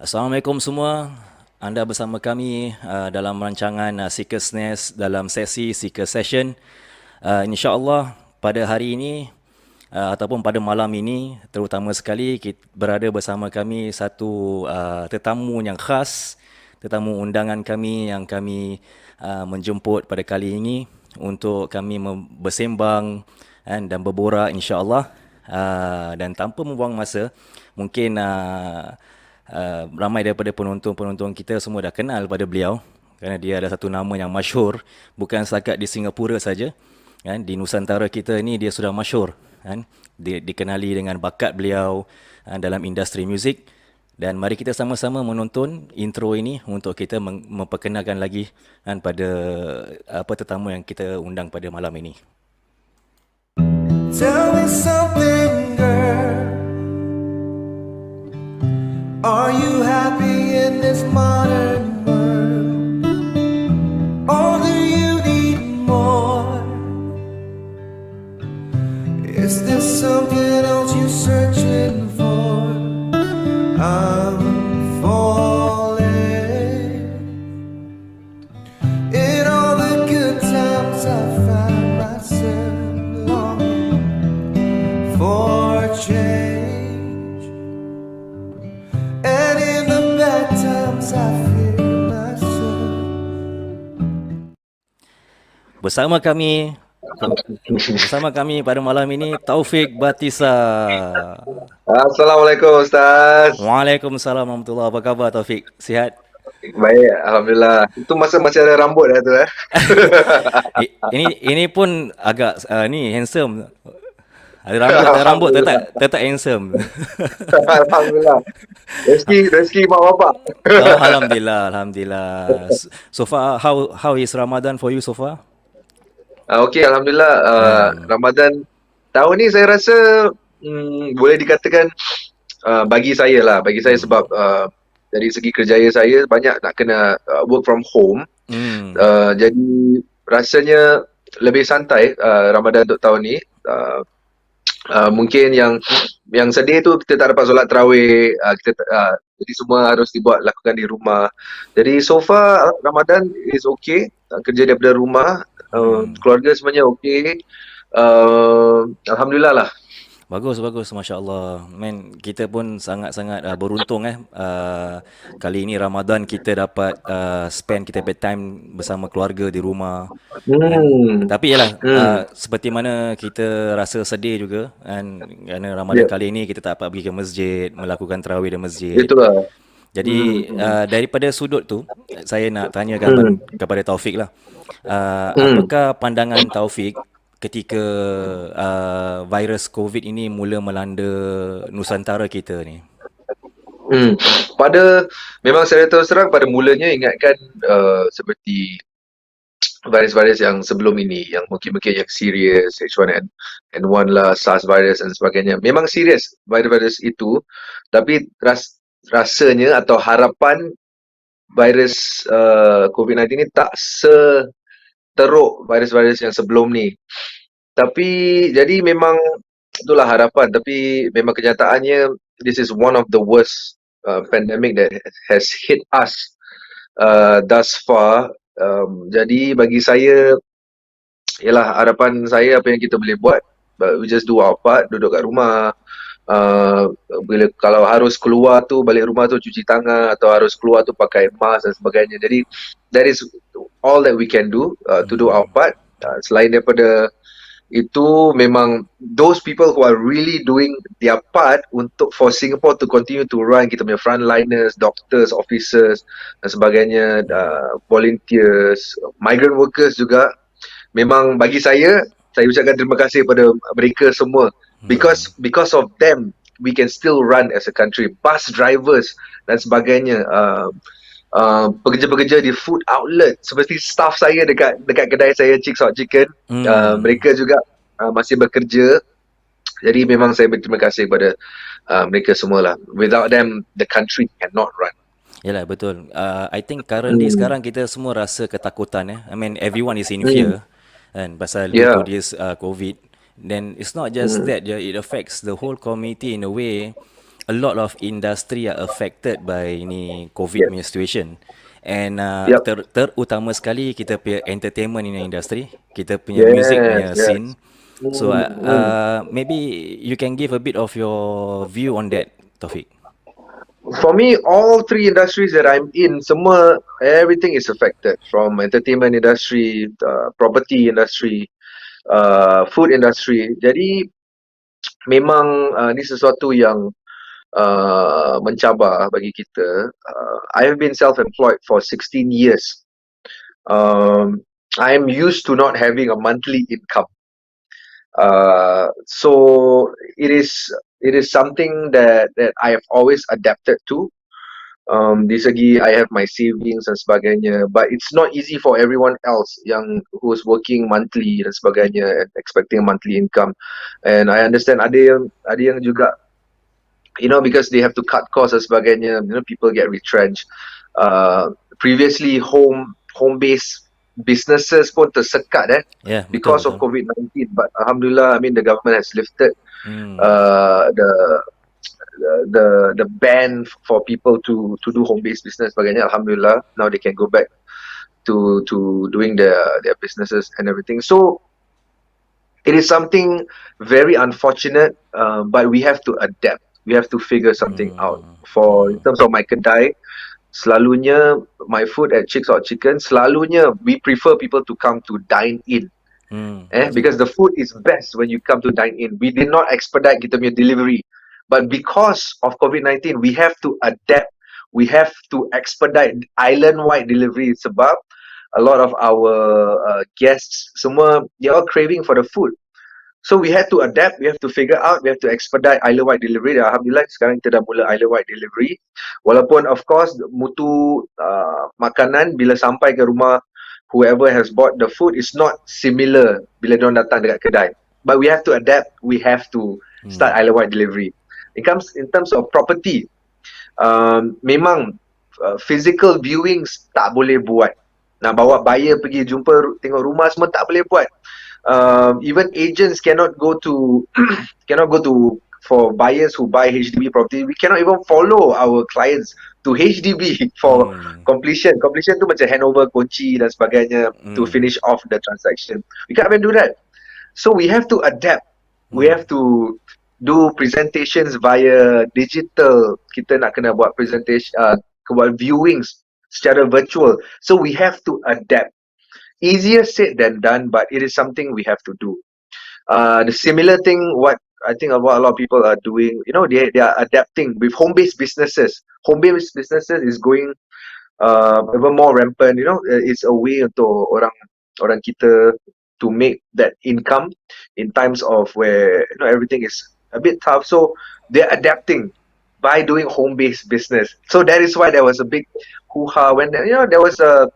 Assalamualaikum semua. Anda bersama kami dalam rancangan Seekers Nest dalam sesi Seekers Session. InsyaAllah pada hari ini ataupun pada malam ini terutama sekali kita berada bersama kami satu tetamu yang khas, tetamu undangan kami yang kami menjemput pada kali ini untuk kami bersembang dan berborak insyaAllah. Dan tanpa membuang masa, mungkin ramai daripada penonton-penonton kita semua dah kenal pada beliau kerana dia ada satu nama yang masyhur, bukan setakat di Singapura saja, kan, di Nusantara kita ni dia sudah masyhur, kan, dikenali dengan bakat beliau dalam industri muzik. Dan mari kita sama-sama menonton intro ini untuk kita memperkenalkan lagi pada tetamu yang kita undang pada malam ini. Tell me something, girl. Are you happy in this modern world? Or do you need more? Is there something else you're searching for? I'm falling. In all the good times I find myself longing for change. And in the bad times I feel myself. Bersama kami pada malam ini Taufik Batisah. Assalamualaikum Ustaz. Waalaikumsalam warahmatullahi wabarakatuh. Apa khabar Taufik? Sihat? Baik, Alhamdulillah. Itu masa masih ada rambut dah tu Ini pun agak ni handsome. Ada rambut tetap handsome. Alhamdulillah. Rezeki mak bapak. Oh, alhamdulillah. So far, how is Ramadan for you so far? Okey, Alhamdulillah. Ramadan tahun ni saya rasa boleh dikatakan bagi saya sebab dari segi kerjaya saya banyak nak kena work from home. Jadi rasanya lebih santai Ramadan untuk tahun ni. Mungkin yang sedih tu kita tak dapat solat tarawih, jadi semua harus lakukan di rumah. Jadi so far Ramadan is okay, kerja daripada rumah, keluarga semuanya okay. Alhamdulillah lah. Bagus, Masya Allah. Man, kita pun sangat-sangat beruntung kali ini Ramadan kita dapat spend kita time bersama keluarga di rumah. Tapi yalah, seperti mana kita rasa sedih juga kan, kerana Ramadan kali ini kita tak dapat pergi ke masjid, melakukan tarawih di masjid. Itulah. Jadi daripada sudut tu, saya nak tanyakan kepada Taufik lah. Apakah pandangan Taufik ketika virus COVID ini mula melanda Nusantara kita ni? Memang saya terus terang pada mulanya ingatkan seperti virus-virus yang sebelum ini, yang mungkin yang serius, H1N1 lah, SARS virus dan sebagainya. Memang serius virus-virus itu, tapi rasanya atau harapan virus COVID-19 ini tak teruk virus-virus yang sebelum ni. Tapi jadi memang itulah harapan, tapi memang kenyataannya this is one of the worst pandemic that has hit us thus far. Jadi bagi saya ialah harapan saya apa yang kita boleh buat, we just do our part, duduk kat rumah. Kalau harus keluar tu, balik rumah tu cuci tangan, atau harus keluar tu pakai mask dan sebagainya. Jadi that is all that we can do to do our part. Selain daripada itu, memang those people who are really doing their part for Singapore to continue to run, kita punya frontliners, doctors, officers dan sebagainya, volunteers, migrant workers juga. Memang bagi saya ucapkan terima kasih kepada mereka semua. Because of them, we can still run as a country. Bus drivers dan sebagainya, pekerja-pekerja di food outlet, seperti staff saya dekat kedai saya Chicks Hot Chicken, mereka juga masih bekerja. Jadi memang saya berterima kasih kepada mereka semualah. Without them, the country cannot run. Yalah, betul. I think currently sekarang kita semua rasa ketakutan. I mean, everyone is in fear kan, pasal due to this COVID. Then it's not just that, it affects the whole community in a way. a lot of industry are affected by ni COVID Yes. punya situation. And Yep. terutama sekali kita punya entertainment in industry, kita punya music Yes. punya Yes. scene. So Mm. maybe you can give a bit of your view on that, Taufik. For me, all three industries that I'm in, semua everything is affected, from entertainment industry, property industry, food industry. Jadi memang ni sesuatu yang mencabar bagi kita. I have been self-employed for 16 years. I am used to not having a monthly income. So it is something that I have always adapted to. Di segi I have my savings dan sebagainya, but it's not easy for everyone else yang who's working monthly dan sebagainya and expecting a monthly income. And I understand ada yang juga, because they have to cut costs dan sebagainya, people get retrenched. Previously home based businesses pun tersekat Yeah, betul because of betul. COVID-19, but alhamdulillah, I mean, the government has lifted Hmm. the the ban for people to do home based business sebagainya. Alhamdulillah, now they can go back to doing their businesses and everything. So it is something very unfortunate, but we have to adapt. We have to figure something out. For in terms of my kedai, selalunya my food at Chicks Hot Chicken, selalunya we prefer people to come to dine in. Okay. Because the food is best when you come to dine in. We did not expedite kita punya delivery, but because of COVID-19, we have to adapt. We have to expedite island-wide delivery sebab a lot of our guests semua, they are craving for the food. So we had to adapt, we have to figure out, we have to expedite island-wide delivery. Dan alhamdulillah sekarang kita dah mula island-wide delivery. Walaupun of course mutu makanan bila sampai ke rumah whoever has bought the food is not similar bila diorang datang dekat kedai. But we have to adapt, we have to start island-wide delivery. In terms of property, memang physical viewings tak boleh buat. Nak bawa buyer pergi jumpa tengok rumah semua tak boleh buat. Even agents cannot go to for buyers who buy HDB property. We cannot even follow our clients to HDB for completion. Completion tu macam handover kunci dan sebagainya to finish off the transaction. We can't even do that. So we have to adapt. We have to do presentations via digital. Kita nak kena buat presentation, buat viewings secara virtual. So we have to adapt. Easier said than done, but it is something we have to do. The similar thing, what I think what a lot of people are doing, they are adapting with home-based businesses. Home-based businesses is going even more rampant. It's a way untuk orang kita to make that income in times of where everything is a bit tough. So they're adapting by doing home-based business. So that is why there was a big hoo-ha when there was a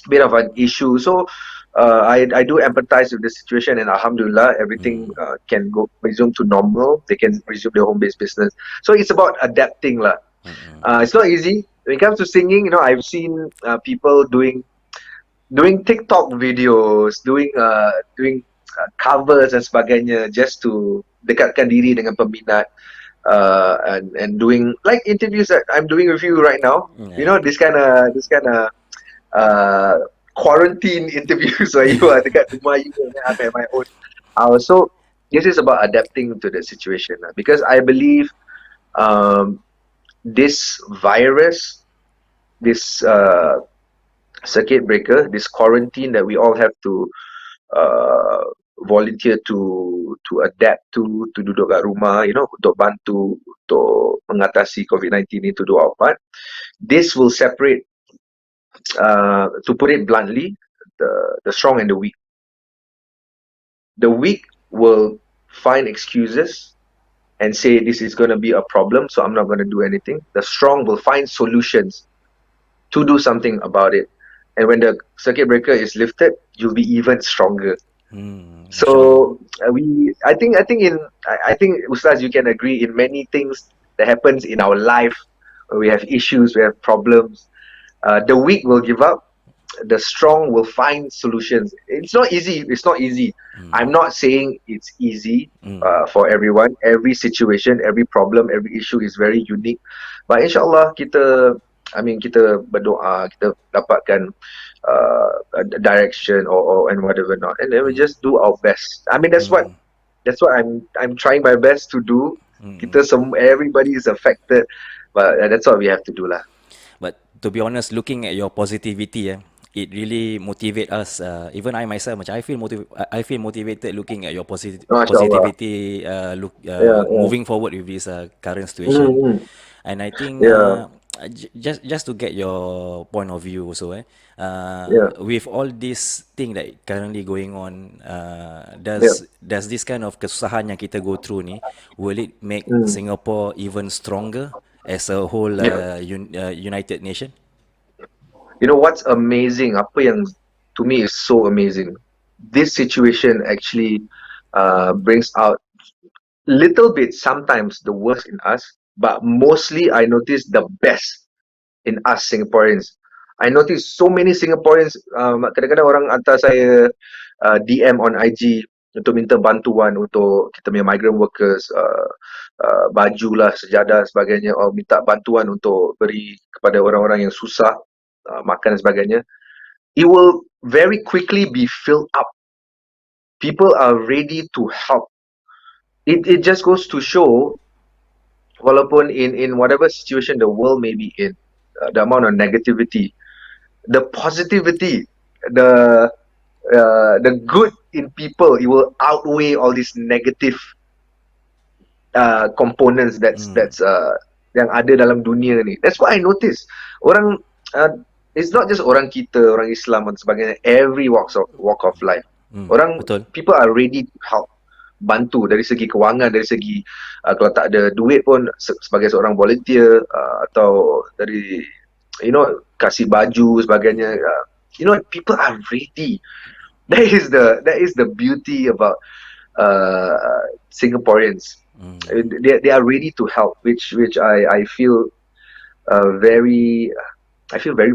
bit of an issue. So I do empathize with the situation, and alhamdulillah, everything can resume to normal. They can resume their home-based business. So it's about adapting lah. It's not easy. When it comes to singing, I've seen people doing TikTok videos, doing covers dan sebagainya just to dekatkan diri dengan peminat. And doing like interviews that I'm doing with you right now. This kind of quarantine interviews where you are dekat rumah you and I'm at my own house. So this is about adapting to the situation because I believe this virus, this circuit breaker, this quarantine that we all have to volunteer to adapt to duduk kat rumah, untuk bantu untuk mengatasi COVID-19 ini, to do our part. This will separate, to put it bluntly, the strong and the weak. The weak will find excuses and say this is going to be a problem, so I'm not going to do anything. The strong will find solutions to do something about it. And when the circuit breaker is lifted, you'll be even stronger. So I think Ustaz, you can agree, in many things that happens in our life, we have issues, we have problems. The weak will give up, the strong will find solutions. It's not easy. It's not easy. I'm not saying it's easy for everyone. Every situation, every problem, every issue is very unique. But insyaAllah kita berdoa, kita dapatkan a direction or and whatever not, and then we just do our best. I mean that's what I'm trying my best to do. Everybody is affected, but that's what we have to do lah. But to be honest, looking at your positivity, it really motivate us. Even I myself, macam I feel motivated looking at your MashaAllah. positivity. Yeah, yeah. Moving forward with this current situation, Mm-hmm. and I think Yeah, just to get your point of view also, yeah, with all this thing that currently going on, yeah. does this kind of kesusahan yang kita go through ni, will it make Mm. Singapore even stronger as a whole Yeah. united nation? You know what's amazing? Apa yang to me is so amazing. This situation actually brings out little bit sometimes the worst in us, but mostly I notice the best in us Singaporeans. I notice so many Singaporeans, kadang-kadang orang hantar saya DM on IG untuk minta bantuan untuk kita punya migrant workers, baju lah, sejadah dan sebagainya, or minta bantuan untuk beri kepada orang-orang yang susah, makan dan sebagainya. It will very quickly be filled up. People are ready to help. It just goes to show, walaupun in whatever situation the world may be in, the amount of negativity, the positivity, the good in people, it will outweigh all these negative components that's yang ada dalam dunia ni. That's what I notice. Orang, it's not just orang kita, orang Islam dan sebagainya. Every walk of life. Betul. People are ready to help, bantu dari segi kewangan, dari segi kalau tak ada duit pun sebagai seorang volunteer, atau dari kasih baju sebagainya. People are ready. That is the beauty about Singaporeans. They are ready to help, which I feel very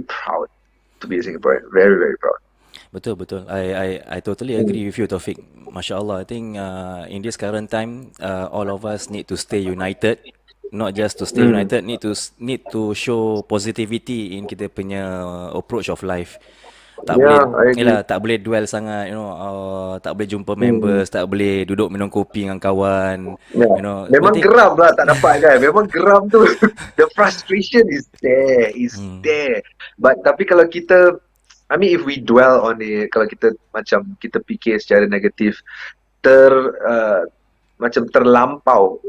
proud to be a Singaporean. Very, very proud. Betul. I totally agree with you, Taufik. Masya Allah, I think in this current time, all of us need to stay united. Not just to stay united, need to show positivity in kita punya approach of life. Tak boleh, I agree. yelah, tak boleh dwell sangat, tak boleh jumpa members, tak boleh duduk minum kopi dengan kawan, Yeah. I Memang think, geram lah tak dapat kan. Memang geram tu. The frustration is there. But tapi kalau kita, if we dwell on it, kalau kita macam kita fikir secara negatif, macam terlampau,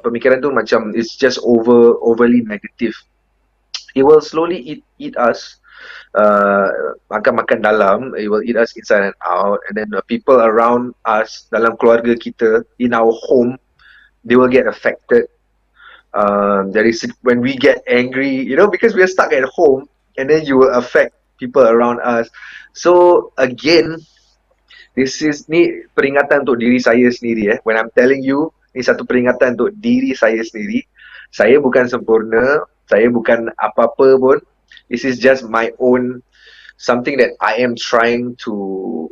pemikiran tu macam it's just overly negative. It will slowly eat us. Makan dalam, it will eat us inside and out, and then the people around us, dalam keluarga kita, in our home, they will get affected. There is when we get angry, because we are stuck at home, and then you will affect people around us. So again, ni peringatan untuk diri saya sendiri. When I'm telling you, ni satu peringatan untuk diri saya sendiri. Saya bukan sempurna, saya bukan apa-apa pun. This is just my own, something that I am trying to,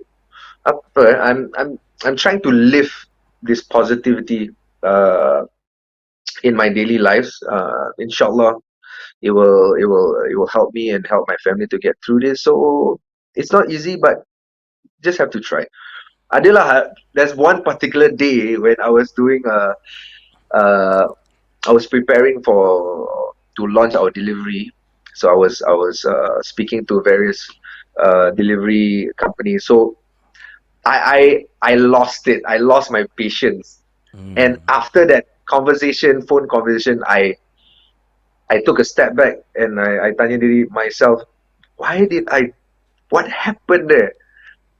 I'm trying to live this positivity in my daily lives. Inshallah, it will help me and help my family to get through this. So it's not easy, but just have to try. There's one particular day when I was doing I was preparing to launch our delivery. So I was speaking to various delivery companies. So I lost it. I lost my patience. And after that phone conversation, I took a step back and I tanya diri myself, what happened there?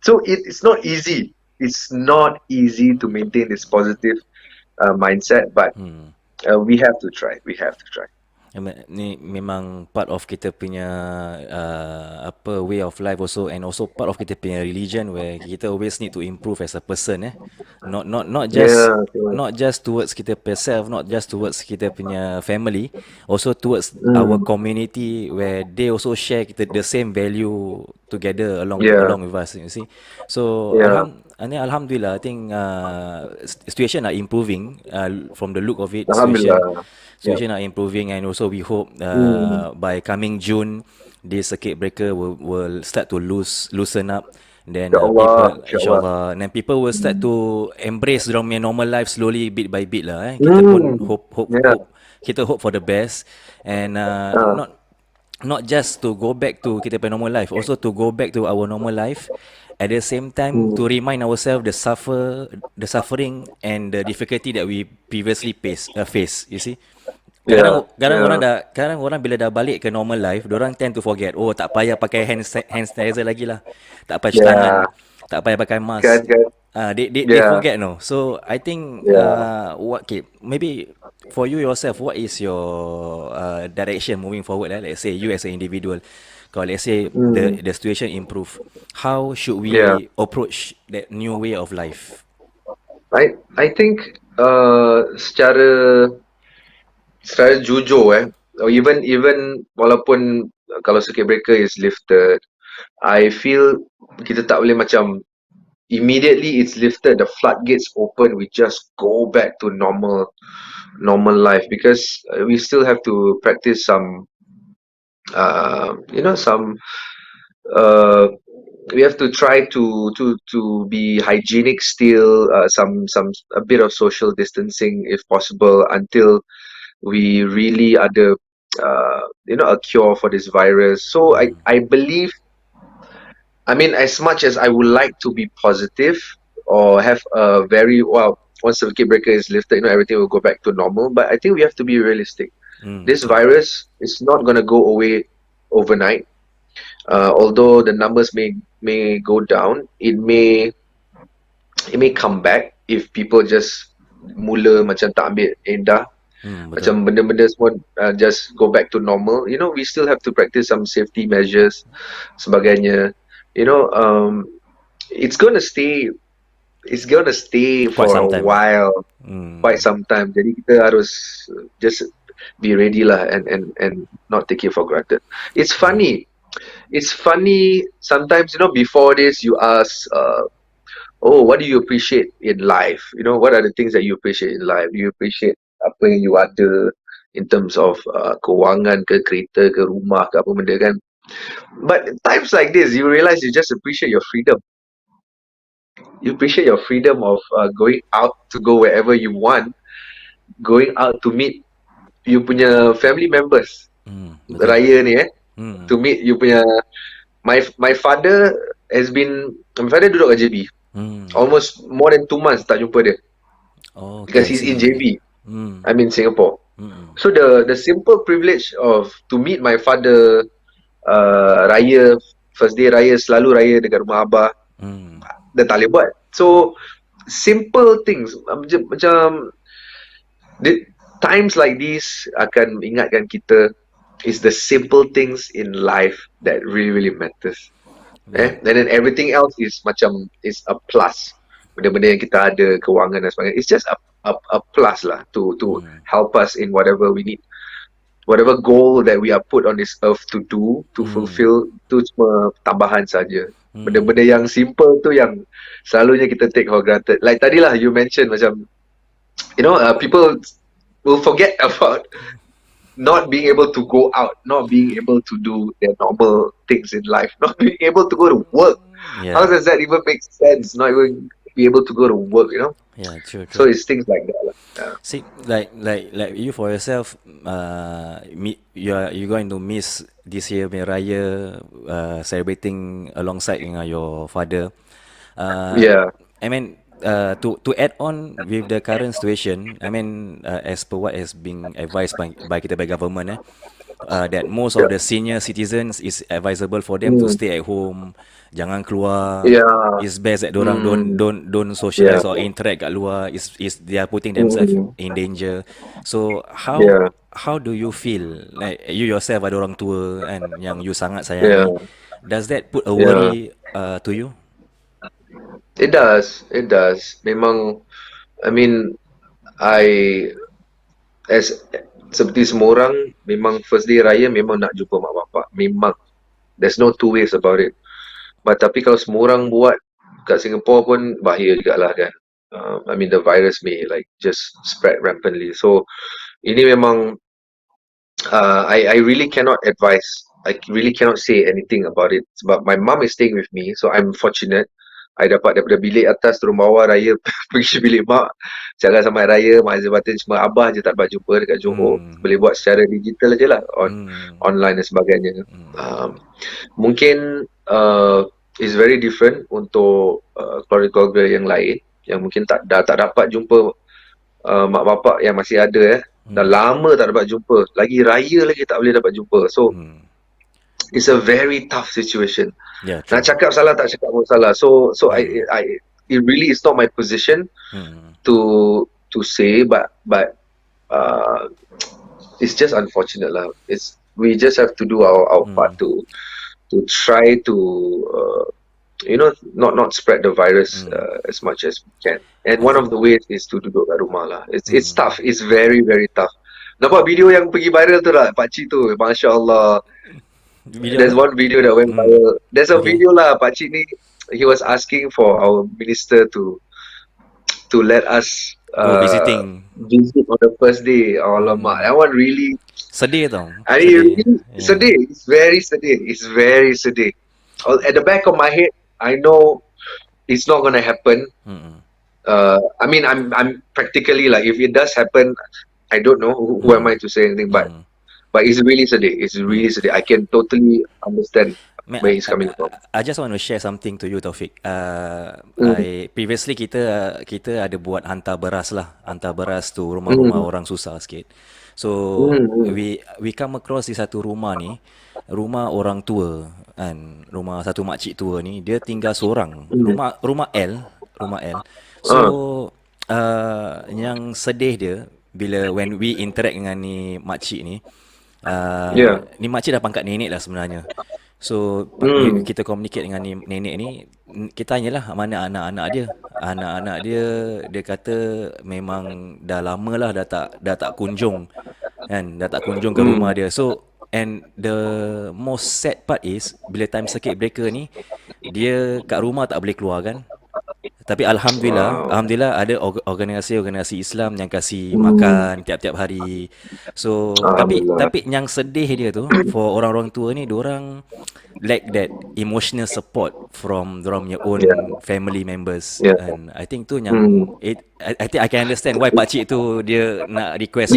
So it's not easy. It's not easy to maintain this positive mindset, but we have to try. Ni memang part of kita punya apa way of life also, and also part of kita punya religion, where kita always need to improve as a person, not just Yeah, okay. not just towards kita per self, not just towards kita punya family, also towards our Mm, community, where they also share kita the same value together yeah, along with us, you see. So yeah. alhamdulillah, I think situation are improving, from the look of it. Alhamdulillah. Yeah. Situation are improving, and also we hope Mm, by coming June, this circuit breaker will start to loosen up. Then InsyaAllah, people, insyaAllah. insyaAllah, then people will start Mm. to embrace their normal life slowly, bit by bit lah. Kita pun Mm, yeah. hope, kita hope for the best, and Uh, not just to go back to kita punya normal life, also to go back to our normal life, at the same time to mm, remind ourselves the suffering and the difficulty that we previously face, you see. yeah, Kadang yeah. orang bila dah balik ke normal life, orang tend to forget, oh tak payah pakai hand sanitizer lagi lah, tak payah cuci tangan, Yeah. tak payah pakai Kan, mask. kan. They Yeah, forget, no. So I think yeah. okay, maybe for you yourself, what is your direction moving forward? Let's say you as an individual, kalau let's say Mm, the situation improve, how should yeah. we approach that new way of life? I think secara jujur or even walaupun kalau circuit breaker is lifted, I feel kita tak boleh macam immediately it's lifted, the floodgates open, we just go back to normal life, because we still have to practice some uh, we have to try to be hygienic still, some a bit of social distancing if possible, until we really ada a cure for this virus. So I believe, I mean, as much as I would like to be positive or have a very well, once the circuit breaker is lifted, everything will go back to normal. But I think we have to be realistic. This Betul. virus is not going to go away overnight. Although the numbers may go down, it may come back if people just mula macam tak ambil endah, Betul. macam benda-benda semua just go back to normal. We still have to practice some safety measures, sebagainya. You know, it's gonna stay. It's gonna stay Quite for a some time. while, quite some time. Jadi kita harus just be ready lah, and not take it for granted. It's funny. It's funny sometimes. Before this, you ask, oh, what do you appreciate in life? What are the things that you appreciate in life? Do you appreciate apa yang you ada in terms of kewangan ke, kereta ke, rumah ke, apa benda kan? But times like this, you realize you just appreciate your freedom. You appreciate your freedom of going out to go wherever you want, going out to meet you punya family members. Betul. Raya ni to meet you punya. My father duduk kat JB. Almost more than 2 months tak jumpa dia, Okay, because I he's in see. JB. Hmm. I'm in Singapore. Hmm. So the simple privilege of to meet my father, raya, first day raya, selalu raya dekat rumah abah, dah tak boleh buat. So simple things, macam times like these akan ingatkan kita is the simple things in life that really really matters. Yeah. And then everything else is macam is a plus. Benda-benda yang kita ada, kewangan dan sebagainya, it's just a plus lah to help us in whatever we need, whatever goal that we are put on this earth to do, to fulfill. Tu cuma tambahan saja. Benda-benda yang simple tu yang selalunya kita take for granted. Like tadilah you mention macam, people will forget about not being able to go out, not being able to do their normal things in life, not being able to go to work. Yeah. How does that even make sense? Not even be able to go to work, Yeah, true. So it's things like that lah. Yeah. See, like you for yourself, you're going to miss this year punya raya, celebrating alongside dengan your father. Yeah. I mean, to add on with the current situation, I mean, as per what has been advised by kita by government, that most of the senior citizens is advisable for them to stay at home, jangan keluar. Yeah. It's best that orang don't socialize or interact kat luar. Is they are putting themselves in danger. So Yeah. how do you feel? Like you yourself ada orang tua kan yang you sangat Yeah, sayangi. Does that put a yeah. worry to you? It does. It does. Memang, I mean, I as seperti semua orang, memang first day raya memang nak jumpa mak bapak. Memang. There's no two ways about it. But tapi kalau semua orang buat kat Singapore pun bahaya jugalah kan. I mean the virus may like just spread rampantly. So ini memang I really cannot advise. I really cannot say anything about it. Sebab my mum is staying with me, so I'm fortunate. I dapat daripada bilik atas turun bawah raya pergi bilik mak. Jalan sampai raya, mak Azir Batin cuma abah je tak dapat jumpa dekat Johor. Boleh buat secara digital je lah, online dan sebagainya. Mungkin is very different untuk keluarga-keluarga yang lain yang mungkin tak dapat jumpa mak bapak yang masih ada dah lama tak dapat jumpa, lagi raya lagi tak boleh dapat jumpa. So it's a very tough situation. Yeah, Nak true. cakap salah tak cakap pun salah. So I it really is not my position to say, but it's just unfortunate lah. We just have to do our part to try to not spread the virus as much as we can. And one of the ways is to duduk kat rumah lah. It's tough. It's very very tough. Nampak video yang pergi viral tu tak? Pakcik tu, Masya Allah. Video There's apa? one video that went viral. There's a Okay. video lah, Pakcik ni, he was asking for our minister to let us Go visiting. visit on the first day. Alamak, that one really, Sedih tau. I mean, really sedih. It's very sedih. It's very sedih. At the back of my head, I know it's not gonna happen. I mean, I'm practically like, if it does happen, I don't know who am I to say anything, but it's really sedih. It's really sedih. I can totally understand where he's coming from. I just want to share something to you, Taufik. Previously kita ada buat hantar beras tu rumah-rumah orang susah sikit. So we come across di satu rumah ni, rumah orang tua kan, rumah satu makcik tua ni, dia tinggal seorang. Rumah L. So yang sedih dia bila when we interact dengan ni makcik ni, ni makcik dah pangkat nenek lah sebenarnya. So kita communicate dengan ni nenek ni, kita tanyalah mana anak-anak dia. Anak-anak dia kata memang dah lama lah dah tak kunjung kan, dah tak kunjung ke rumah dia. So and the most sad part is bila time circuit breaker ni, dia kat rumah tak boleh keluar kan. Tapi alhamdulillah ada organisasi Islam yang kasih makan tiap-tiap hari. So tapi yang sedih dia tu, for orang-orang tua ni, diorang lack that emotional support from dorang punya own family members. And I think tu yang I think I can understand why pakcik tu dia nak request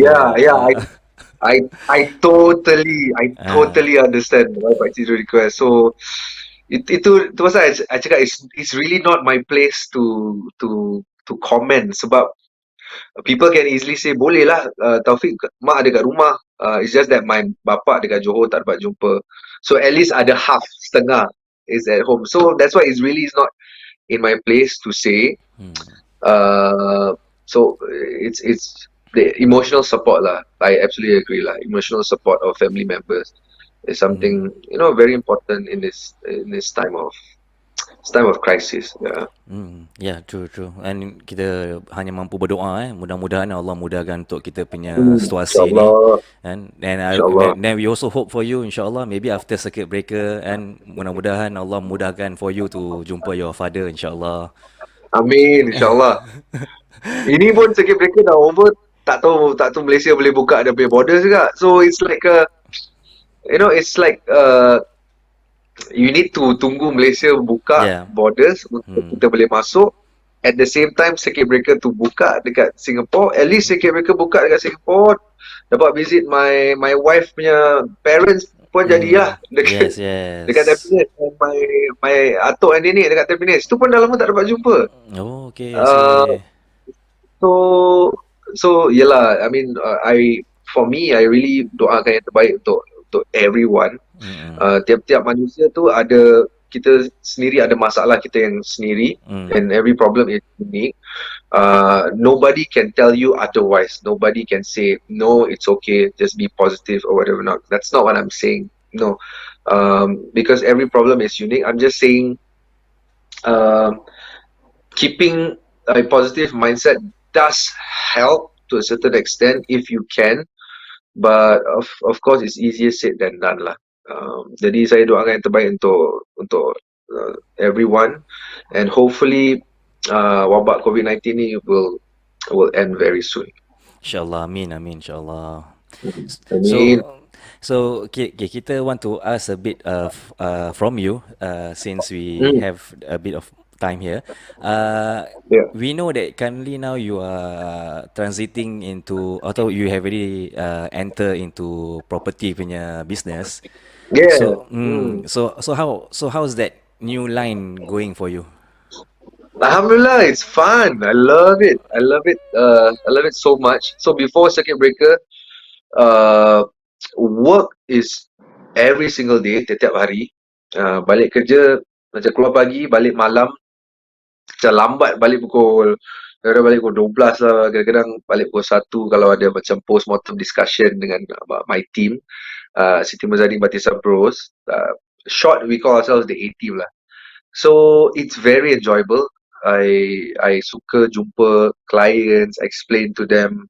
I totally understand why Pakcik tu request. So itu pasal I cakap it's really not my place to comment, sebab people can easily say boleh lah, Taufik, mak ada kat rumah, it's just that my bapak dekat Johor tak dapat jumpa, so at least ada half, setengah is at home. So that's why it's really is not in my place to say. So it's the emotional support lah. I absolutely agree lah. Emotional support of family members is something very important in this time of crisis. Yeah, true. And kita hanya mampu berdoa mudah-mudahan Allah mudahkan untuk kita punya situasi ni. And then we also hope for you, insyaAllah, maybe after circuit breaker, and mudah-mudahan Allah mudahkan for you to jumpa your father, insyaAllah. Amin, insyaAllah. Ini pun circuit breaker dah over, tak tahu Malaysia boleh buka dia punya borders juga. So it's like you need to tunggu Malaysia buka borders untuk kita boleh masuk. At the same time circuit breaker tu buka dekat Singapore. At least circuit breaker buka dekat Singapore, dapat visit my wife punya parents pun jadilah dekat Tampines. My atuk dan nenek dekat Tampines. Tu pun dah lama tak dapat jumpa. Oh, okay. So yelah, I mean, for me, I really doakan yang terbaik untuk everyone. Tiap-tiap manusia tu ada kita sendiri ada masalah kita yang sendiri, and every problem is unique. Nobody can tell you otherwise. Nobody can say no, it's okay, just be positive or whatever. Not that's not what I'm saying. No, because every problem is unique. I'm just saying, um, keeping a positive mindset does help to a certain extent if you can, but of course it's easier said than done lah. Jadi saya doakan yang terbaik untuk everyone, and hopefully wabak COVID-19 ni will end very soon. InsyaAllah, amin, amin, insyaAllah. So, Amin. kita want to ask a bit of from you, since we have a bit of time here. Yeah. We know that currently now you are transiting into, atau you have already enter into property punya business. Yeah. So how's that new line going for you? Alhamdulillah, it's fun. I love it. I love it. I love it so much. So before circuit breaker, work is every single day, setiap hari. Balik kerja, macam keluar pagi, balik malam. Macam lambat balik kadang-kadang balik pukul 12 lah, kadang-kadang balik pukul 1 kalau ada macam post-mortem discussion dengan my team, Siti Muzadi Batisah Bros. Short, we call ourselves the A-team lah. So it's very enjoyable. I suka jumpa clients, explain to them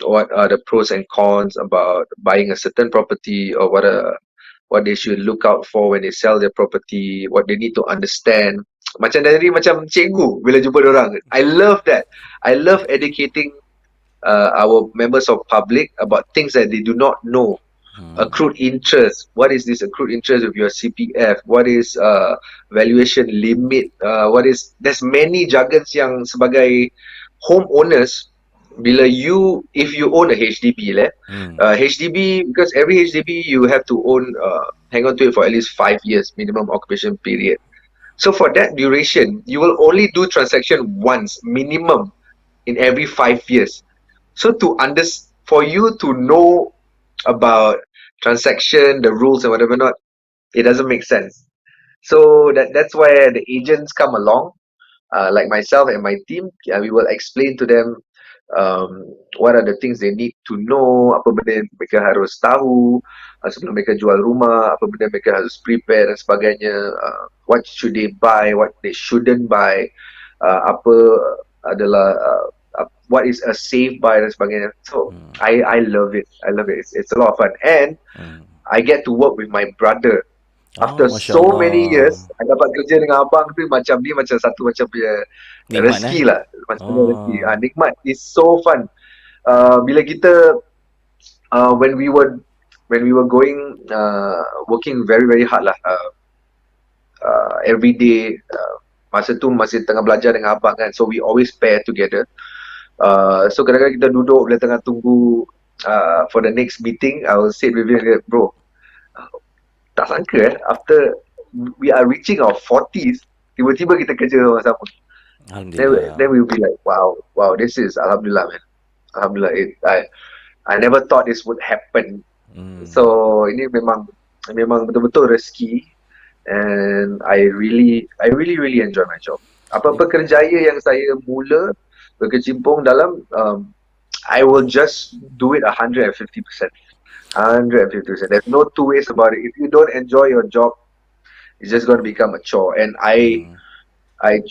what are the pros and cons about buying a certain property, or what they should look out for when they sell their property, what they need to understand. Macam cikgu bila jumpa orang. I love that. I love educating our members of public about things that they do not know. Accrued interest. What is this accrued interest of your CPF? What is valuation limit? There's many jargons yang sebagai homeowners, if you own a HDB, HDB, because every HDB you have to own, hang on to it for at least 5 years minimum occupation period. So for that duration, you will only do transaction once minimum in every 5 years. So for you to know about transaction, the rules and whatever not, it doesn't make sense. So that's why the agents come along, like myself and my team. We will explain to them what are the things they need to know, apa benda mereka harus tahu sebelum mereka jual rumah, apa benda mereka harus prepare dan sebagainya, what should they buy, what they shouldn't buy, apa adalah what is a safe buy dan sebagainya. So I love it. I love it. It's a lot of fun, and I get to work with my brother. After so many years, I dapat kerja dengan abang tu macam satu macam punya rezeki lah. Rezeki. Nikmat. It's so fun. Bila kita when we were going working very very hard lah, every day, masa tu masih tengah belajar dengan abang kan, so we always pair together. So kadang-kadang kita duduk bila tengah tunggu for the next meeting, I will say with him, bro, tak sangka after we are reaching our 40s, tiba-tiba kita kerja sama-sama. Alhamdulillah. Then we'll be like, wow, this is Alhamdulillah, man. Alhamdulillah. I never thought this would happen. So ini memang betul-betul rezeki, and I really enjoy my job. Apa-apa kerjaya yang saya mula berkecimpung dalam, I will just do it 150%. 150%. There's no two ways about it. If you don't enjoy your job, it's just going to become a chore. And I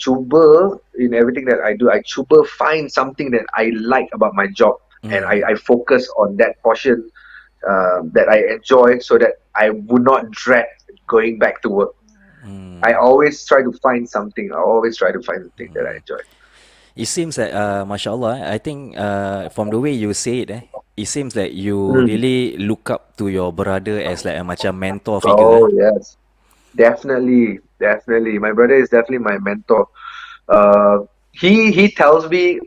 cuba in everything that I do, I cuba find something that I like about my job, and I focus on that portion that I enjoy, so that I would not dread going back to work. I always try to find something. I always try to find the thing that I enjoy. It seems that, mashallah, I think from the way you say it, it seems that you really look up to your brother as like a macam mentor figure. Oh yes, definitely. My brother is definitely my mentor. He tells me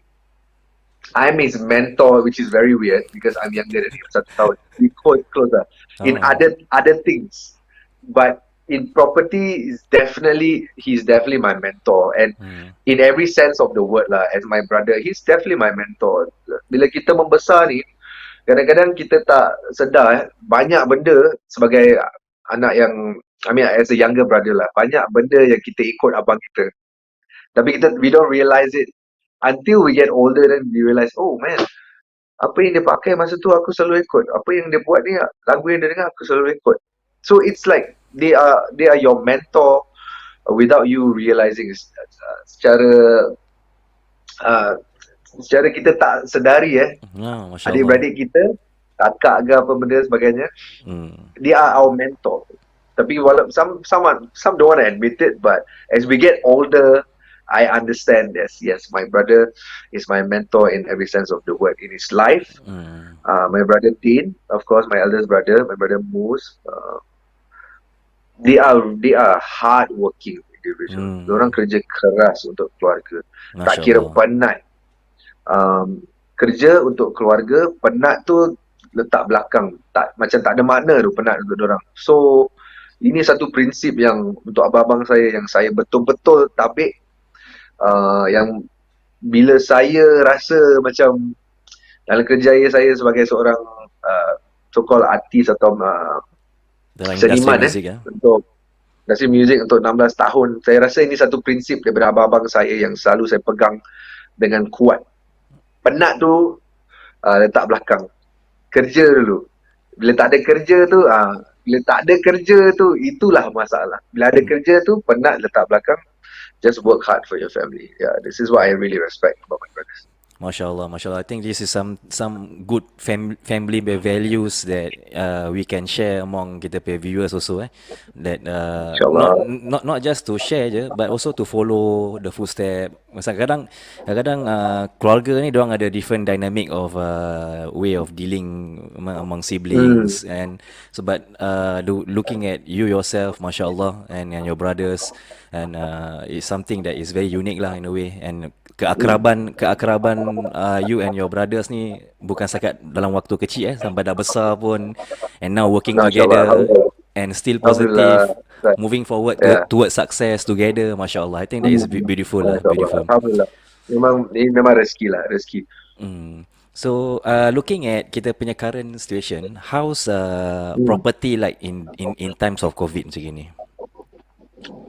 I'm his mentor, which is very weird because I'm younger than him. So we closer in other things, but in property he's definitely my mentor, and in every sense of the word lah, as my brother, he's definitely my mentor. Bila kita membesar ni, kadang-kadang kita tak sedar banyak benda sebagai anak yang I mean as a younger brother lah, banyak benda yang kita ikut abang kita. Tapi we don't realize it until we get older, then we realize, oh man, apa yang dia pakai masa tu aku selalu ikut. Apa yang dia buat ni, lagu yang dia dengar aku selalu ikut. So it's like they are your mentor without you realizing, secara uh, secara kita tak sedari Masya Allah. adik-beradik kita, kakak ke apa benda sebagainya, Hmm. they are our mentor. Tapi walau some don't want to admit it, but as we get older, I understand this. Yes, my brother is my mentor in every sense of the word in his life. Hmm. My brother Dean, of course, my eldest brother, my brother Moose, they are hard working individual. Diorang Hmm. kerja keras untuk keluarga. Tak Masya kira Allah. penat. Kerja untuk keluarga, penat tu letak belakang. Macam tak ada makna tu penat untuk diorang. So, ini satu prinsip yang untuk abang-abang saya yang saya betul-betul tabik, yang bila saya rasa macam dalam kerjaya saya sebagai seorang so-called artis atau Dalam industri seniman muzik ya. untuk industri muzik untuk 16 tahun, saya rasa ini satu prinsip daripada abang-abang saya yang selalu saya pegang dengan kuat. Penat tu letak belakang, kerja dulu. Bila tak ada kerja tu bila tak ada kerja tu, itulah masalah. Bila ada kerja tu, penat letak belakang, just work hard for your family. Yeah, this is what I really respect about my brothers. Masya Allah, Masya Allah. I think this is some good family values that we can share among kita punya viewers also. That InsyaAllah. not just to share je, but also to follow the footstep. Masa kadang keluarga ni diorang ada different dynamic of way of dealing among siblings, and so but looking at you yourself, Masya Allah, and your brothers, and it's something that is very unique lah in a way, and keakraban you and your brothers ni bukan setakat dalam waktu kecil sampai dah besar pun, and now working InsyaAllah. together Alhamdulillah. and still Alhamdulillah. positive, Right. moving forward Yeah. towards success together. Masya Allah, I think that is beautiful lah, InsyaAllah. beautiful. Alhamdulillah. Ini memang rezeki lah, rezeki. So looking at kita punya current situation, how's property like in times of COVID macam gini?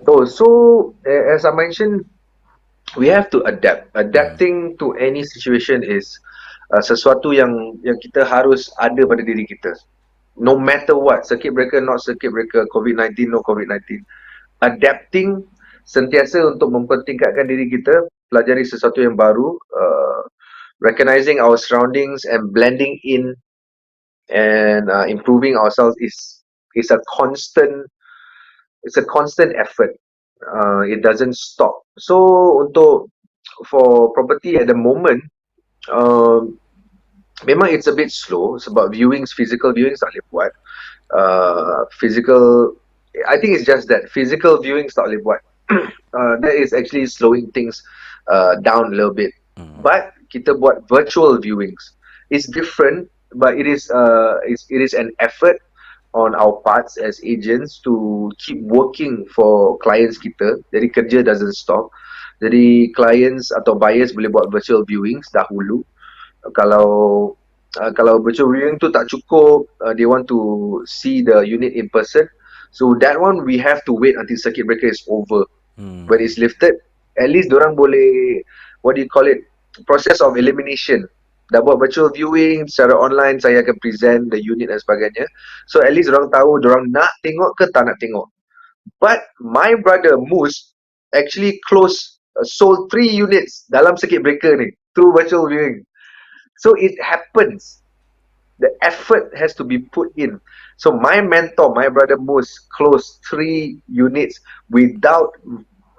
So as I mentioned, we have to adapt. Adapting to any situation is sesuatu yang kita harus ada pada diri kita. No matter what, circuit breaker, not circuit breaker, COVID-19, no COVID-19. Adapting sentiasa untuk mempertingkatkan diri kita, pelajari sesuatu yang baru, recognizing our surroundings and blending in and improving ourselves is a constant effort. It doesn't stop. So for property at the moment, memang it's a bit slow sebab physical viewings tak boleh buat. I think it's just that physical viewings tak boleh buat. That is actually slowing things down a little bit. But kita buat virtual viewings. It's different, but it is an effort on our parts as agents to keep working for clients kita. Jadi kerja doesn't stop. Jadi clients atau buyers boleh buat virtual viewings dahulu. Kalau virtual viewing tu tak cukup, they want to see the unit in person. So that one we have to wait until circuit breaker is over. When it's lifted, at least dorang boleh, what do you call it, process of elimination. Dah buat virtual viewing secara online, saya akan present the unit dan sebagainya. So at least dorang tahu dorang nak tengok ke tak nak tengok. But my brother Moose actually sold 3 units dalam circuit breaker ni through virtual viewing. So it happens. The effort has to be put in. So my mentor, my brother Moose, closed 3 units without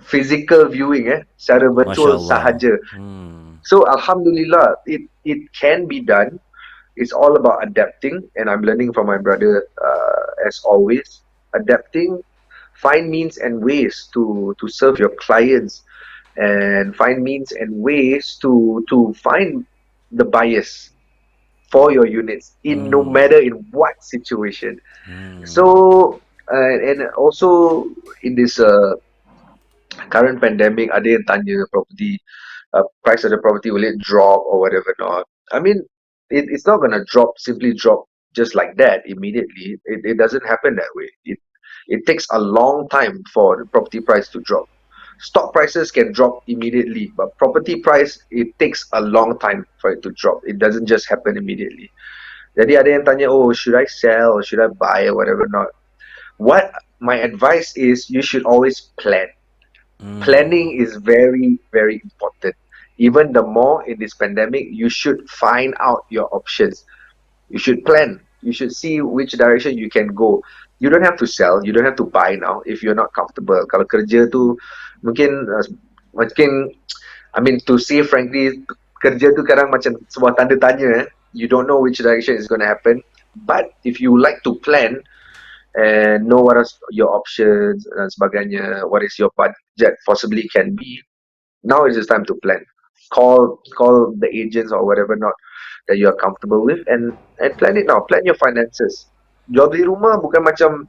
physical viewing, secara virtual sahaja. So alhamdulillah, it can be done. It's all about adapting, and I'm learning from my brother as always. Adapting, find means and ways to serve your clients, and find means and ways to find the buyers for your units in no matter in what situation. So and also in this current pandemic, ada yang tanya property price of the property, will it drop or whatever not. I mean, it's not gonna simply drop just like that immediately. It doesn't happen that way. It takes a long time for the property price to drop. Stock prices can drop immediately, but property price, it takes a long time for it to drop. It doesn't just happen immediately. Jadi ada yang tanya, oh, should I sell or should I buy or whatever not? What my advice is, you should always plan. Planning is very, very important. Even the more in this pandemic, you should find out your options. You should plan. You should see which direction you can go. You don't have to sell. You don't have to buy now if you're not comfortable. Kalau kerja tu mungkin I mean to say frankly, kerja tu kadang macam sebuah tanda tanya. You don't know which direction is going to happen. But if you like to plan and know what are your options dan sebagainya, what is your budget possibly can be, now is the time to plan. Call the agents or whatever not that you are comfortable with and plan it now. Plan your finances. Jual beli rumah bukan macam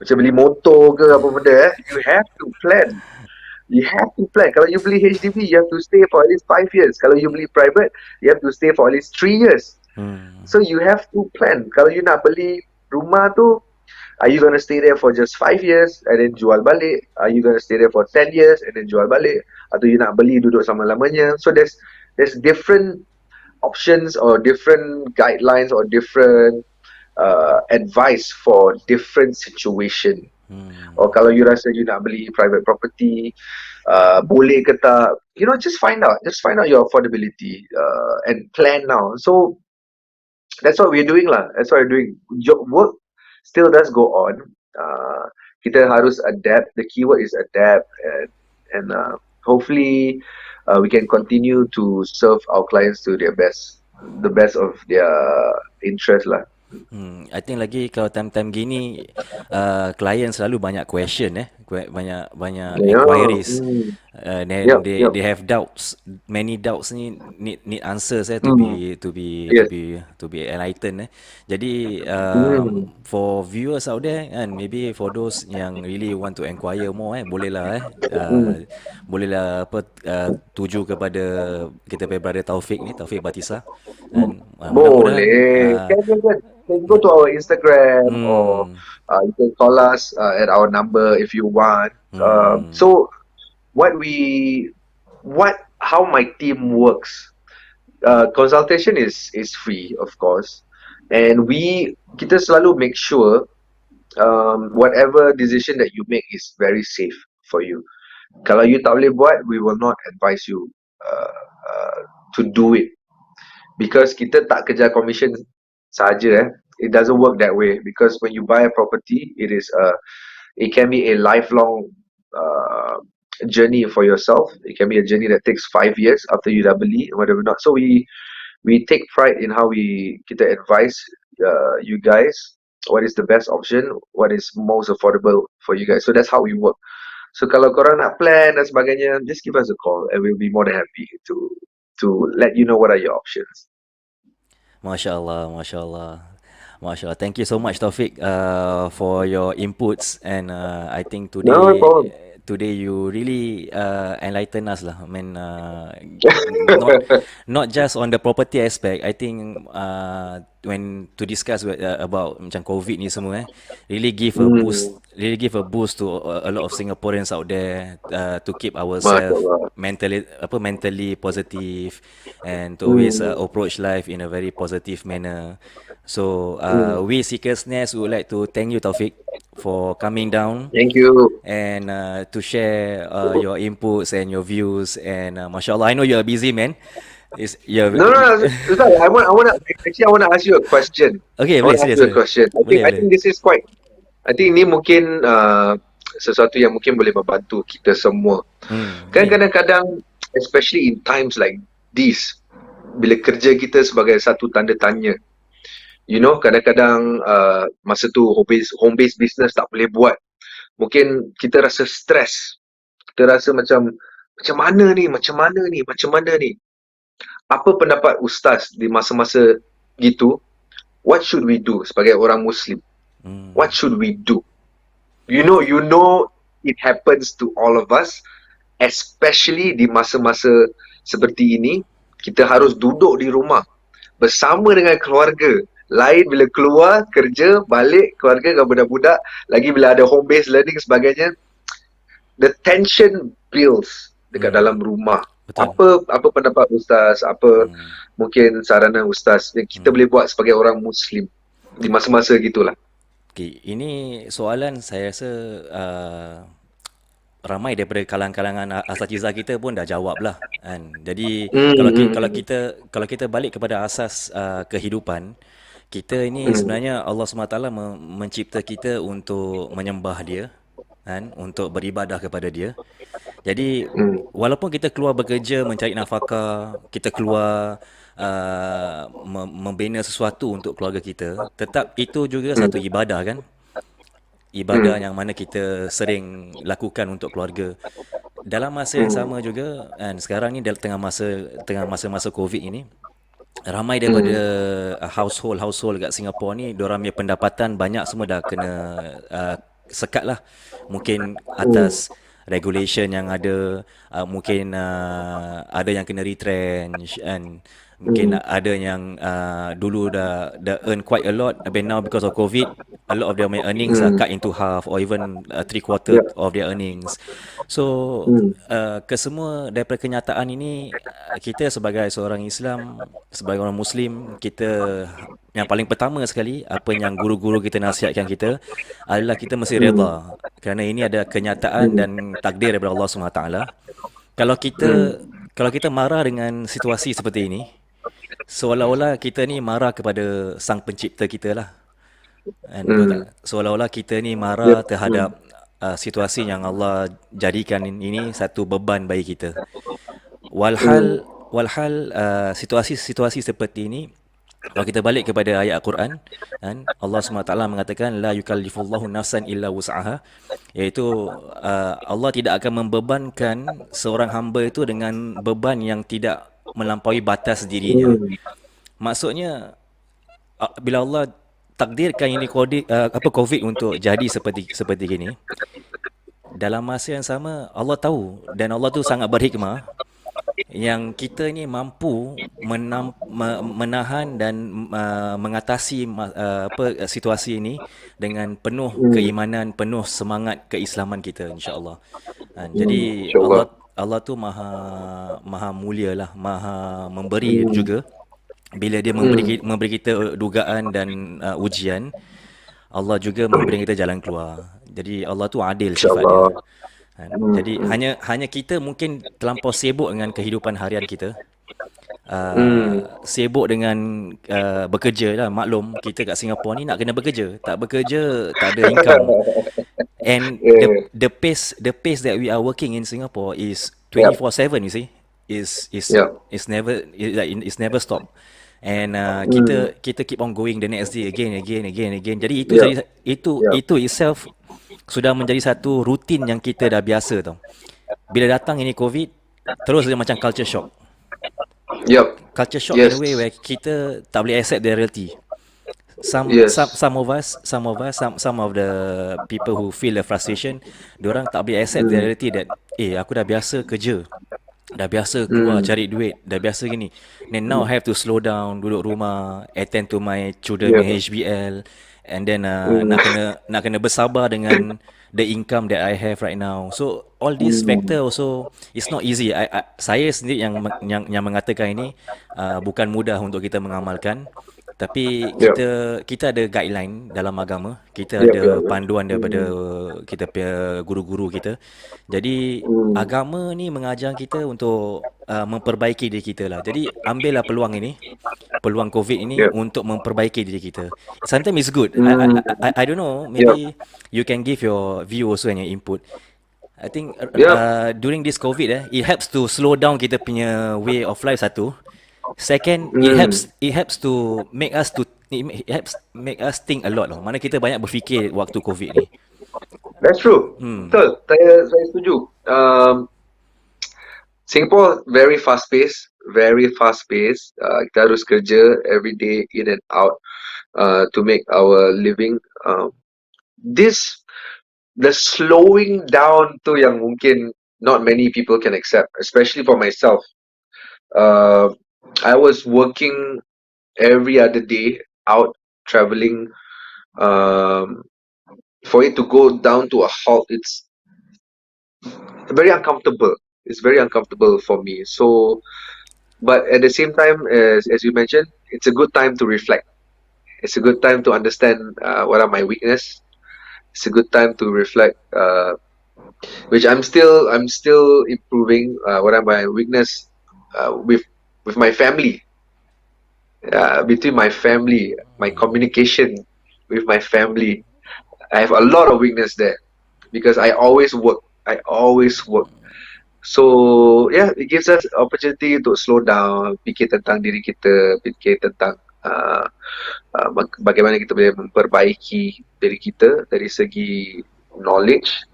beli motor ke apa benda. You have to plan. You have to plan. Kalau you beli HDB, you have to stay for at least 5 years. Kalau you beli private, you have to stay for at least 3 years. So you have to plan. Kalau you nak beli rumah tu, are you gonna stay there for just 5 years and then jual balik? Are you gonna stay there for 10 years and then jual balik? Atau you nak beli duduk selama-lamanya? So there's different options or different guidelines or different advice for different situation. Or kalau you rasa you nak beli private property, boleh ke tak? You know, just find out your affordability and plan now. So that's what we're doing lah. That's what we're doing. Work still does go on. Kita harus adapt. The keyword is adapt, and hopefully we can continue to serve our clients to the best of their interest lah. I think lagi kalau time-time gini client selalu banyak question banyak inquiries. They have doubts, many doubts ni need answers to be enlightened. Jadi for viewers out there and maybe for those yang really want to inquire more bolehlah tuju kepada kita punya brother Taufik Batisah dan boleh can go to our Instagram or you can call us at our number if you want. So how my team works, consultation is free of course, and kita selalu make sure whatever decision that you make is very safe for you. Kalau you tak boleh buat, we will not advise you to do it, because kita tak kejar commission saja. It doesn't work that way, because when you buy a property, it can be a lifelong journey for yourself. It can be a journey that takes 5 years after you dah beli, whatever not. So we take pride in how kita advise you guys what is the best option, what is most affordable for you guys. So that's how we work. So kalau korang nak plan dan sebagainya, just give us a call and we'll be more than happy to let you know what are your options. Masya Allah. Thank you so much, Taufik, for your inputs, and I think today you really enlighten us lah. I mean, not just on the property aspect. I think when to discuss about macam COVID ni semua, really give a boost to a lot of Singaporeans out there to keep ourselves mentally positive and to always approach life in a very positive manner. So we Seekers Nest would like to thank you, Taufik, for coming down. Thank you. And to share your inputs and your views. And mashallah, I know you're a busy man. No. I want to ask you a question. Okay, I think this is I think ni mungkin sesuatu yang mungkin boleh membantu kita semua. Kan kadang-kadang, especially in times like this, bila kerja kita sebagai satu tanda tanya, you know, kadang-kadang masa tu home based business tak boleh buat. Mungkin kita rasa stres. Kita rasa macam mana ni? Apa pendapat Ustaz di masa-masa gitu? What should we do sebagai orang Muslim? What should we do? You know it happens to all of us, especially di masa-masa seperti ini. Kita harus duduk di rumah bersama dengan keluarga Lain bila keluar, kerja, balik, keluarga dengan budak-budak. Lagi bila ada home based learning sebagainya, the tension builds dekat dalam rumah. Betul. Apa pendapat Ustaz? Apa mungkin saranan Ustaz yang kita boleh buat sebagai orang Muslim di masa-masa gitulah? Okay, ini soalan saya rasa ramai daripada kalangan-kalangan asatizah kita pun dah jawab lah kan. Jadi kalau kita balik kepada asas kehidupan, kita ini sebenarnya Allah SWT mencipta kita untuk menyembah dia kan, untuk beribadah kepada dia. Jadi walaupun kita keluar bekerja mencari nafkah, kita keluar membina sesuatu untuk keluarga kita, tetap itu juga satu ibadah kan. Ibadah yang mana kita sering lakukan untuk keluarga. Dalam masa yang sama juga, kan, sekarang ni tengah masa-masa COVID ini, ramai daripada household kat Singapura ni, diorang punya pendapatan banyak semua dah kena sekat lah. Mungkin atas regulation yang ada, mungkin ada yang kena retrench, and mungkin ada yang dulu dah earn quite a lot, but now because of COVID, a lot of their earnings are cut into half or even three quarter of their earnings. So kesemua daripada kenyataan ini, kita sebagai seorang Islam, sebagai orang Muslim, kita yang paling pertama sekali, apa yang guru-guru kita nasihatkan kita adalah kita mesti redha, kerana ini ada kenyataan dan takdir daripada Allah SWT. Kalau kita marah dengan situasi seperti ini, seolah-olah kita ni marah kepada sang pencipta kita lah. Kan, betul tak? Seolah-olah kita ni marah terhadap situasi yang Allah jadikan ini satu beban bagi kita. Walhal situasi-situasi seperti ini, kalau kita balik kepada ayat Al-Quran, kan, Allah SWT mengatakan la yukallifullahu nafsan illa wus'aha, iaitu Allah tidak akan membebankan seorang hamba itu dengan beban yang tidak melampaui batas dirinya. Maksudnya bila Allah takdirkan ini COVID untuk jadi seperti gini, dalam masa yang sama Allah tahu, dan Allah tu sangat berhikmah, yang kita ni mampu menahan dan mengatasi situasi ini dengan penuh keimanan, penuh semangat keislaman kita, insya-Allah. Jadi Allah tu maha mulia lah, maha memberi juga. Bila dia memberi kita dugaan dan ujian, Allah juga memberi kita jalan keluar. Jadi Allah tu adil sifat dia. Jadi hanya kita mungkin terlampau sibuk dengan kehidupan harian kita. Sibuk dengan bekerja lah. Maklum, kita kat Singapura ni nak kena bekerja. Tak bekerja, tak ada income. And the pace that we are working in Singapore is 24/7, you see. Is never stop. And kita keep on going the next day again. Jadi itu itself sudah menjadi satu rutin yang kita dah biasa tau. Bila datang ini COVID, terus dia macam culture shock. Culture shock in a way where kita tak boleh accept the reality. Some of the people who feel the frustration, diorang tak boleh accept the reality that aku dah biasa kerja, dah biasa keluar cari duit, dah biasa gini. Then now I have to slow down, duduk rumah, attend to my children HBL, and then nak kena bersabar dengan the income that I have right now. So all these factor also, it's not easy. Saya sendiri yang mengatakan ini bukan mudah untuk kita mengamalkan. Tapi kita ada guideline dalam agama, kita ada panduan daripada kita punya guru-guru kita. Jadi agama ni mengajar kita untuk memperbaiki diri kita lah. Jadi ambillah peluang ini, peluang COVID ini untuk memperbaiki diri kita. Sometimes it's good. I don't know, maybe you can give your view also and your input. I think during this COVID it helps to slow down kita punya way of life satu. Second, it helps to make us make us think a lot. Mana kita banyak berfikir waktu COVID ni. That's true. Betul. Saya setuju. Singapore very fast pace. Kita harus kerja every day in and out to make our living. The slowing down tu yang mungkin not many people can accept, especially for myself. I was working every other day out traveling, um, for it to go down to a halt, it's very uncomfortable. It's very uncomfortable for me. So, but at the same time, as you mentioned, it's a good time to reflect. It's a good time to understand what are my weakness. It's a good time to reflect, which I'm still improving. What are my weakness with my family, between my family, my communication with my family. I have a lot of weakness there because I always work. I always work. So yeah, it gives us opportunity untuk slow down, fikir tentang diri kita, fikir tentang bagaimana kita boleh memperbaiki diri kita dari segi knowledge.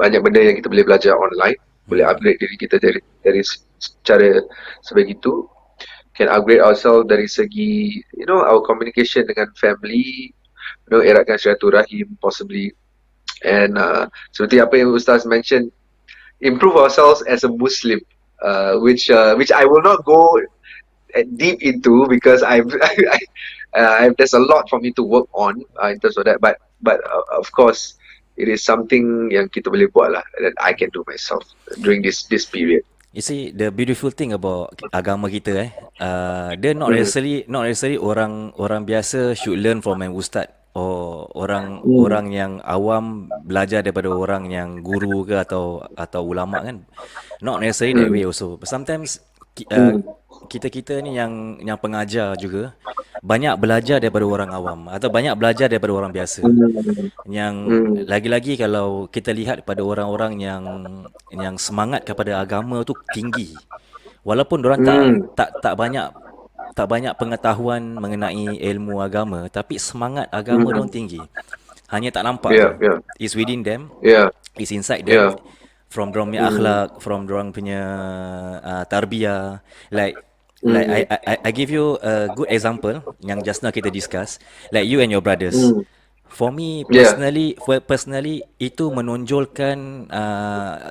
Banyak benda yang kita boleh belajar online, boleh upgrade diri kita dari cara sebegitu. Can upgrade ourselves dari segi our communication dengan family, eratkan silaturahim possibly. And seperti apa yang Ustaz mention, improve ourselves as a Muslim, which I will not go deep into because there's a lot for me to work on in terms of that. But of course, it is something yang kita boleh buat lah, that I can do myself during this period. You see, the beautiful thing about agama kita, dia not necessarily orang orang biasa should learn from an ustaz, or orang orang yang awam belajar daripada orang yang guru ke atau ulama kan. Not necessarily that way also. But sometimes kita ni yang pengajar juga banyak belajar daripada orang awam atau banyak belajar daripada orang biasa. Yang lagi-lagi kalau kita lihat pada orang-orang yang semangat kepada agama tu tinggi. Walaupun orang tak banyak pengetahuan mengenai ilmu agama, tapi semangat agama diorang tinggi. Hanya tak nampak je. Yeah. It's within them. Yeah. It's inside them. Yeah. From dorang punya akhlak, from dorang punya tarbiyah. Like I give you a good example yang just now kita discuss. Like you and your brothers. For me personally itu menonjolkan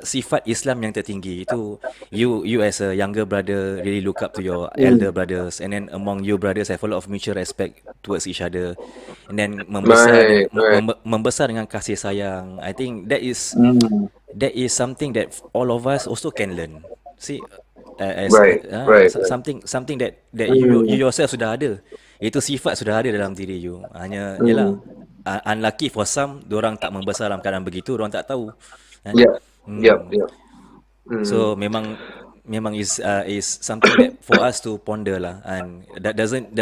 sifat Islam yang tertinggi. Itu you as a younger brother really look up to your elder brothers, and then among you brothers have a lot of mutual respect towards each other, and then membesar dengan kasih sayang. I think that is something that all of us also can learn. See, something that you yourself sudah ada. Itu sifat sudah ada dalam diri you. Hanya yalah, unlucky for some, diorang tak membesar dalam keadaan begitu, diorang tak tahu. Kan? Yeah. So memang is something that for us to ponder lah. And that doesn't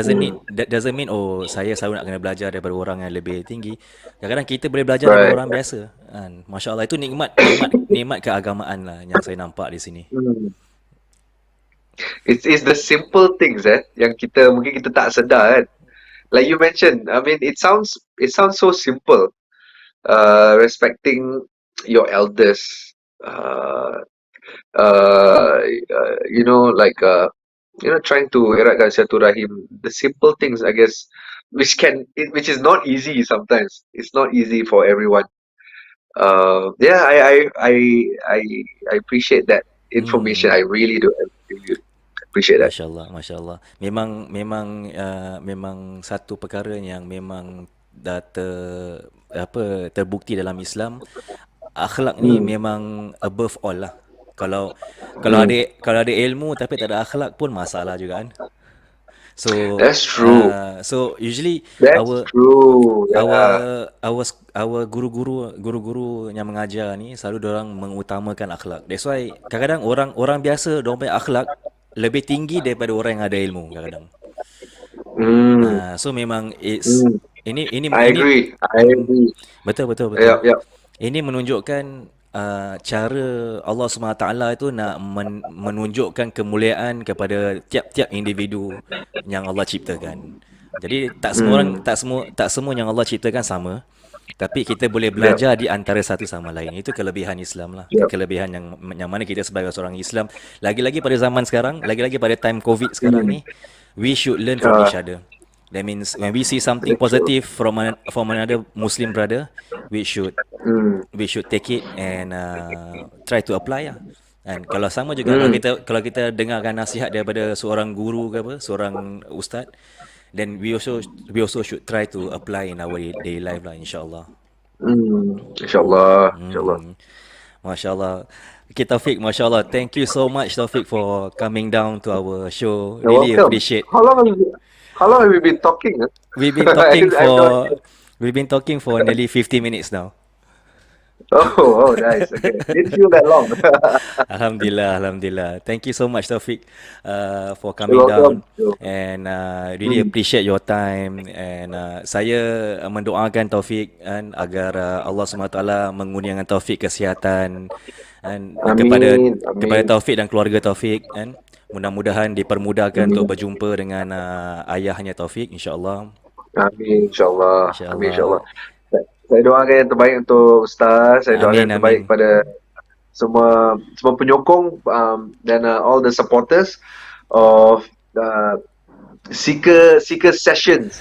mean oh saya selalu nak kena belajar daripada orang yang lebih tinggi. Kadang-kadang kita boleh belajar daripada orang biasa. Kan? Masya-Allah, itu nikmat keagamaan lah yang saya nampak di sini. It's the simple things yang mungkin kita tak sedar kan. Like you mentioned, I mean it sounds so simple. Respecting your elders, trying to eratkan silaturahim, the simple things, I guess, which is not easy sometimes. It's not easy for everyone. I appreciate that information. I really do. I really appreciate that. Masya-Allah. Memang satu perkara yang memang dah terbukti dalam Islam. Akhlak ni memang above all lah. Kalau ada ilmu tapi tak ada akhlak pun masalah juga kan. So that's true. So usually our guru-guru yang mengajar ni selalu diorang mengutamakan akhlak. That's why kadang-kadang orang biasa diorang punya akhlak lebih tinggi daripada orang yang ada ilmu kadang-kadang. So memang ini I agree. Betul. Yeah. Ini menunjukkan cara Allah SWT itu nak menunjukkan kemuliaan kepada tiap-tiap individu yang Allah ciptakan. Jadi tak semua yang Allah ciptakan sama, tapi kita boleh belajar di antara satu sama lain. Itu kelebihan Islam lah. Kelebihan yang mana kita sebagai seorang Islam, lagi-lagi pada zaman sekarang, lagi-lagi pada time COVID sekarang ni, we should learn from each other. That means when we see something positive from another Muslim brother, we should take it and try to apply lah. And kalau sama juga kalau kita dengarkan nasihat daripada seorang guru ke apa, seorang ustaz, then we also should try to apply in our daily life lah, insyaallah. InsyaAllah. InsyaAllah. Hmm. Masya Allah. Okay, Taufik, Masya Allah. Thank you so much, Taufik, for coming down to our show. You're Really welcome. appreciate. How long have we been talking? Huh? We've been talking I have no for idea. we've been talking for nearly 50 minutes now. Oh, nice. Okay. Didn't feel that long. Alhamdulillah, Alhamdulillah. Thank you so much, Taufik, for You're coming down, welcome. You're welcome. and really appreciate your time. And saya mendoakan Taufik kan, agar Allah SWT mengurniakan Taufik kesihatan, dan kepada Amin. Amin. Taufik dan keluarga Taufik kan. Mudah-mudahan dipermudahkan untuk Amin. berjumpa dengan ayahnya Taufik, insya-Allah. Amin. InsyaAllah. Amin. Insya-Allah. InsyaAllah. Saya doakan yang terbaik untuk Ustaz. Saya doakan Amin, yang terbaik amin. kepada semua penyokong dan all the supporters of Seeker Sessions.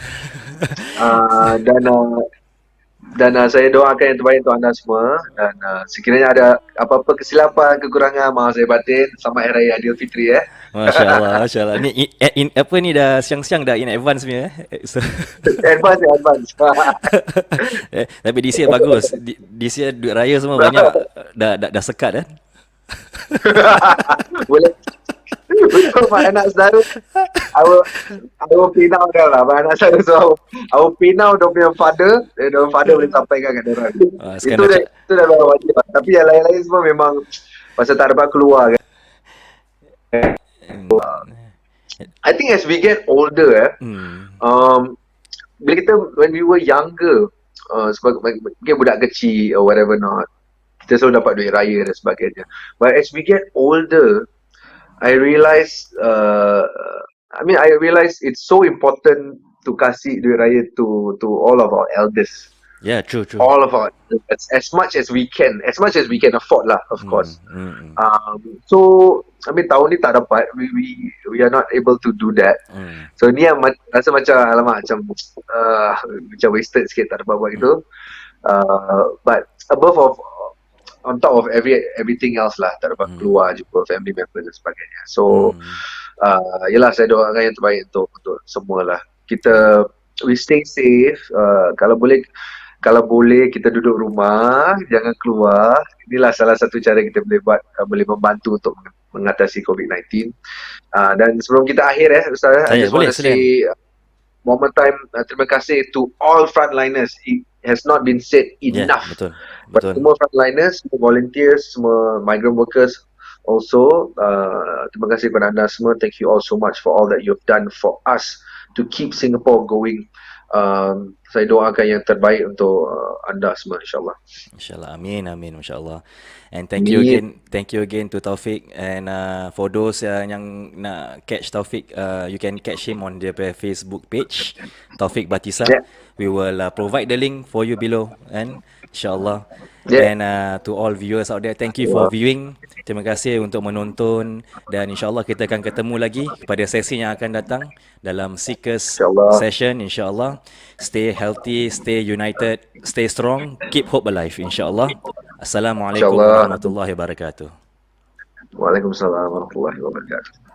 Dan saya doakan yang terbaik untuk anda semua, dan sekiranya ada apa-apa kesilapan, kekurangan, maaf saya batin. Selamat Hari Raya Aidilfitri Masya Allah, Masya Allah. Ni apa ni, dah siang-siang dah in advance punya. So, Advance. tapi this year bagus. This year duit raya semua banyak, dah sekat kan. Boleh. Betul, my anak saudara. I will pin out dah lah. My anak saudara, so I will pin out dia punya father. Dia father boleh sampaikan kat dia orang. Sekarang Itu dah wajib lah. Tapi yang lain-lain semua memang pasal tak dapat keluar kan. I think as we get older, bila kita, when we were younger, mungkin budak kecil or whatever not, kita selalu dapat duit raya dan sebagainya. But as we get older, I realize it's so important to kasih duit raya to all of our elders. Yeah, true. All of our, as much as we can afford lah, of course. So I mean tahun ni tak dapat, we are not able to do that. So ni yang rasa macam alamak, macam wasted sikit, tak dapat buat gitu. But on top of everything else lah, tak dapat keluar jumpa family members dan sebagainya. So yelah, saya doakan yang terbaik untuk semua lah. We stay safe. Kalau boleh kita duduk rumah, jangan keluar. Inilah salah satu cara kita boleh buat, boleh membantu untuk mengatasi COVID-19. Dan sebelum kita akhir Ustaz, I just want to say one more time, terima kasih to all frontliners. It has not been said enough. Betul. Semua frontliners, semua volunteers, semua migrant workers also, terima kasih kepada anda semua. Thank you all so much for all that you've done for us to keep Singapore going. Saya doakan yang terbaik untuk anda semua, insyaAllah. InsyaAllah, amin, masya-Allah. And thank you again to Taufik. And for those yang nak catch Taufik, you can catch him on their Facebook page, Taufik Batisah. We will provide the link for you below, and insyaAllah. And to all viewers out there, thank you for viewing. Terima kasih untuk menonton, dan insyaAllah kita akan ketemu lagi pada sesi yang akan datang dalam Seekers Session, insyaAllah. Stay healthy, stay united, stay strong, keep hope alive, insyaAllah. Assalamualaikum warahmatullahi wabarakatuh. Waalaikumsalam warahmatullahi wabarakatuh.